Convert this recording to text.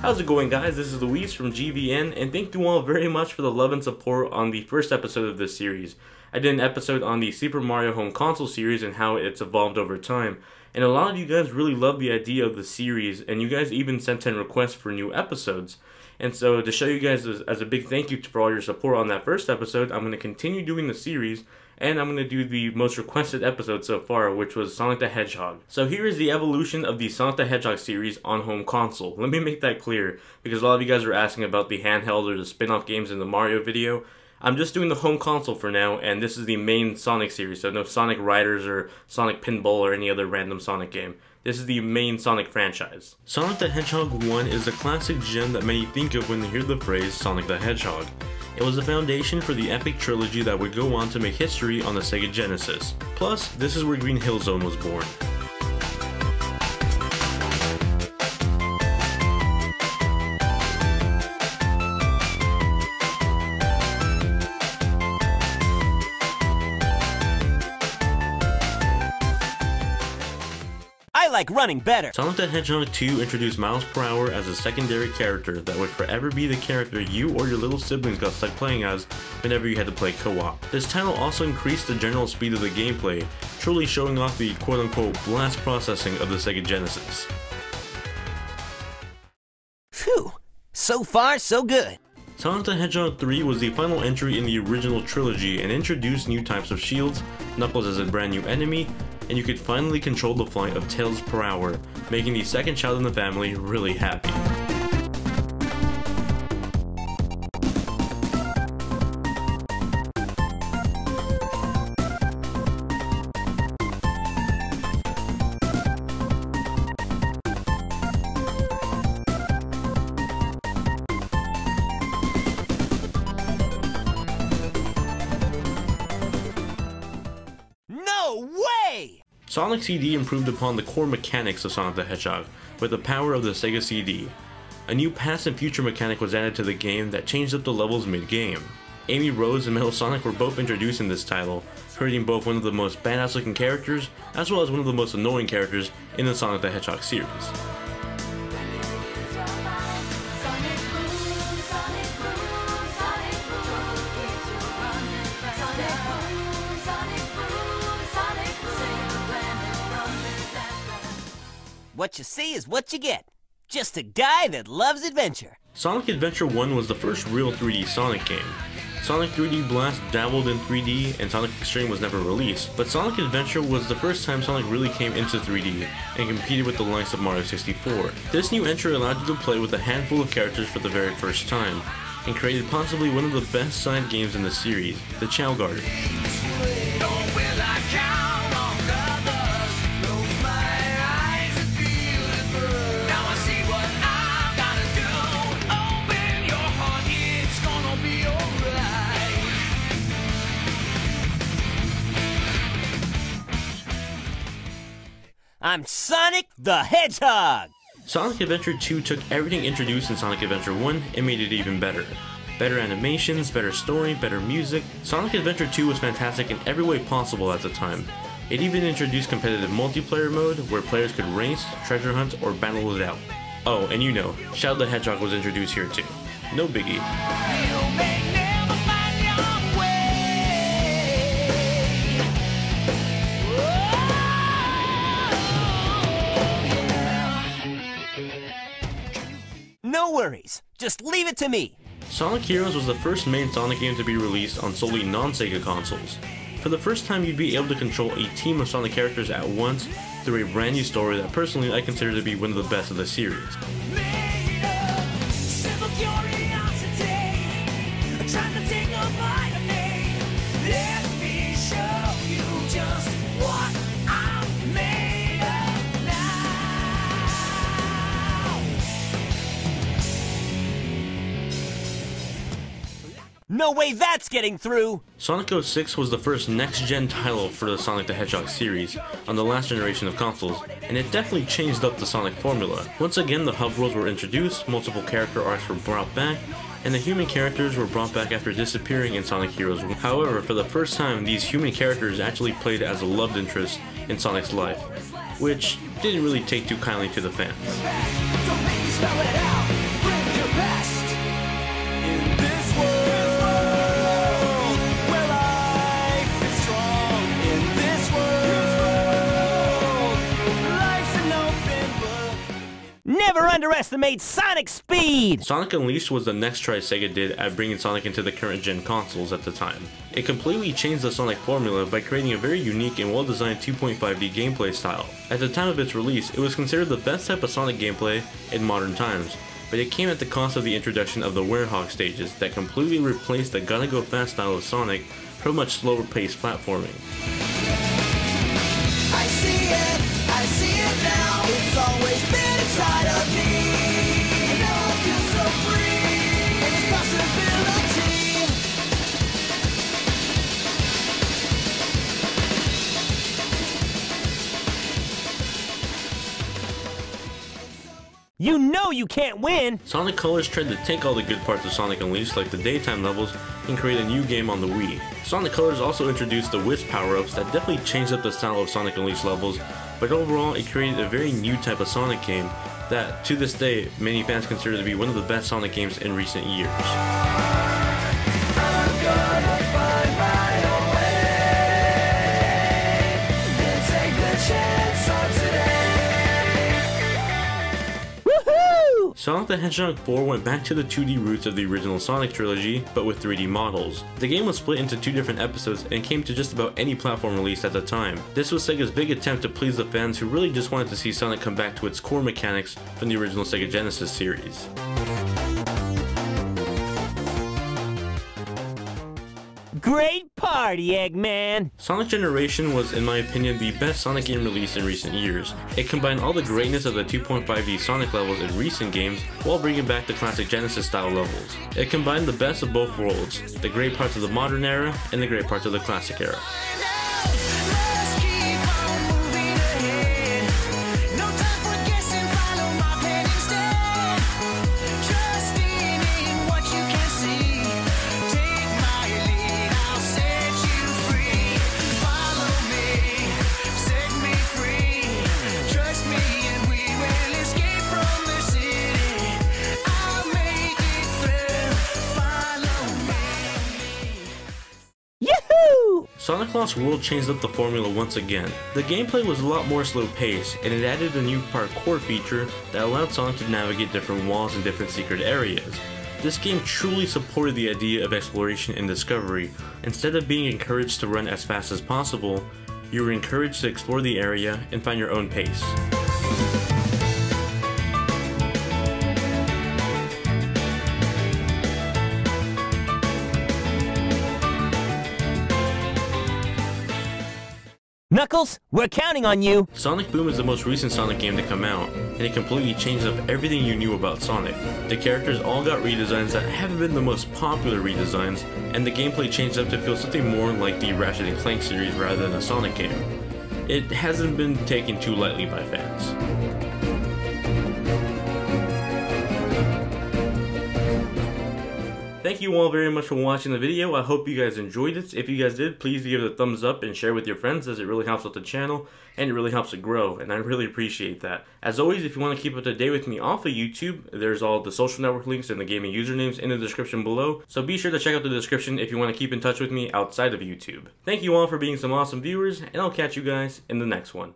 How's it going, guys? This is Luis from GVN, and thank you all very much for the love and support on the first episode of this series. I did an episode on the Super Mario Home Console series and how it's evolved over time, and a lot of you guys really loved the idea of the series, and you guys even sent in requests for new episodes. And so to show you guys as a big thank you for all your support on that first episode, I'm going to continue doing the series, and I'm going to do the most requested episode so far, which was Sonic the Hedgehog. So here is the evolution of the Sonic the Hedgehog series on home console. Let me make that clear, because a lot of you guys were asking about the handheld or the spin-off games in the Mario video. I'm just doing the home console for now, and this is the main Sonic series, so no Sonic Riders or Sonic Pinball or any other random Sonic game. This is the main Sonic franchise. Sonic the Hedgehog 1 is the classic gem that many think of when they hear the phrase Sonic the Hedgehog. It was the foundation for the epic trilogy that would go on to make history on the Sega Genesis. Plus, this is where Green Hill Zone was born. I like running better. Sonic the Hedgehog 2 introduced miles per hour as a secondary character that would forever be the character you or your little siblings got stuck playing as whenever you had to play co-op. This title also increased the general speed of the gameplay, truly showing off the quote-unquote blast processing of the Sega Genesis. Phew, so far so good. Sonic the Hedgehog 3 was the final entry in the original trilogy and introduced new types of shields, Knuckles as a brand new enemy, and you could finally control the flight of tails per hour, making the second child in the family really happy. No way! Sonic CD improved upon the core mechanics of Sonic the Hedgehog with the power of the Sega CD. A new past and future mechanic was added to the game that changed up the levels mid-game. Amy Rose and Metal Sonic were both introduced in this title, creating both one of the most badass looking characters as well as one of the most annoying characters in the Sonic the Hedgehog series. What you see is what you get. Just a guy that loves adventure. Sonic Adventure 1 was the first real 3D Sonic game. Sonic 3D Blast dabbled in 3D and Sonic Extreme was never released, but Sonic Adventure was the first time Sonic really came into 3D and competed with the likes of Mario 64. This new entry allowed you to play with a handful of characters for the very first time, and created possibly one of the best side games in the series, the Chow Garden. I'm Sonic the Hedgehog! Sonic Adventure 2 took everything introduced in Sonic Adventure 1 and made it even better. Better animations, better story, better music. Sonic Adventure 2 was fantastic in every way possible at the time. It even introduced competitive multiplayer mode where players could race, treasure hunt, or battle it out. Oh, and you know, Shadow the Hedgehog was introduced here too. No biggie. No worries, just leave it to me. Sonic Heroes was the first main Sonic game to be released on solely non-Sega consoles. For the first time, you'd be able to control a team of Sonic characters at once through a brand new story that personally I consider to be one of the best of the series. No way that's getting through! Sonic 06 was the first next-gen title for the Sonic the Hedgehog series on the last generation of consoles, and it definitely changed up the Sonic formula. Once again, the hub worlds were introduced, multiple character arcs were brought back, and the human characters were brought back after disappearing in Sonic Heroes. However, for the first time, these human characters actually played as a loved interest in Sonic's life, which didn't really take too kindly to the fans. best in this world where life is strong. In this world, life's an open book. Never underestimate Sonic's speed! Sonic Unleashed was the next try Sega did at bringing Sonic into the current gen consoles at the time. It completely changed the Sonic formula by creating a very unique and well-designed 2.5D gameplay style. At the time of its release, it was considered the best type of Sonic gameplay in modern times, but it came at the cost of the introduction of the Werehog stages that completely replaced the gotta go fast style of Sonic for a much slower paced platforming. I see it now. It's always been inside of me. And now I feel so free. And it's possibility. You know you can't win! Sonic Colors tried to take all the good parts of Sonic Unleashed, like the daytime levels, and create a new game on the Wii. Sonic Colors also introduced the Wisps power-ups that definitely changed up the style of Sonic Unleashed levels, but overall it created a very new type of Sonic game that, to this day, many fans consider to be one of the best Sonic games in recent years. I'm gonna find my own way and take the chance on today. Woohoo! Sonic the Hedgehog 4 went back to the 2D roots of the original Sonic trilogy, but with 3D models. The game was split into 2 different episodes and came to just about any platform released at the time. This was Sega's big attempt to please the fans who really just wanted to see Sonic come back to its core mechanics from the original Sega Genesis series. Great party, Eggman! Sonic Generation was, in my opinion, the best Sonic game released in recent years. It combined all the greatness of the 2.5D Sonic levels in recent games while bringing back the classic Genesis style levels. It combined the best of both worlds, the great parts of the modern era and the great parts of the classic era. Let's keep on moving ahead. No time for guessing, follow my plan instead. Trusting in what you can see. Take my lead, I'll set you free. Follow me, set me free. Trust me and we will escape from the city. I'll make it through. Follow me. Yahoo! Sonic Lost World changed up the formula once again. The gameplay was a lot more slow paced, and it added a new parkour feature that allowed Sonic to navigate different walls and different secret areas. This game truly supported the idea of exploration and discovery. Instead of being encouraged to run as fast as possible, you were encouraged to explore the area and find your own pace. Knuckles, we're counting on you! Sonic Boom is the most recent Sonic game to come out, and it completely changed up everything you knew about Sonic. The characters all got redesigns that haven't been the most popular redesigns, and the gameplay changed up to feel something more like the Ratchet & Clank series rather than a Sonic game. It hasn't been taken too lightly by fans. Thank you all very much for watching the video. I hope you guys enjoyed it. If you guys did, please give it a thumbs up and share with your friends, as it really helps with the channel and it really helps it grow, and I really appreciate that. As always, if you want to keep up to date with me off of YouTube, there's all the social network links and the gaming usernames in the description below, so be sure to check out the description if you want to keep in touch with me outside of YouTube. Thank you all for being some awesome viewers, and I'll catch you guys in the next one.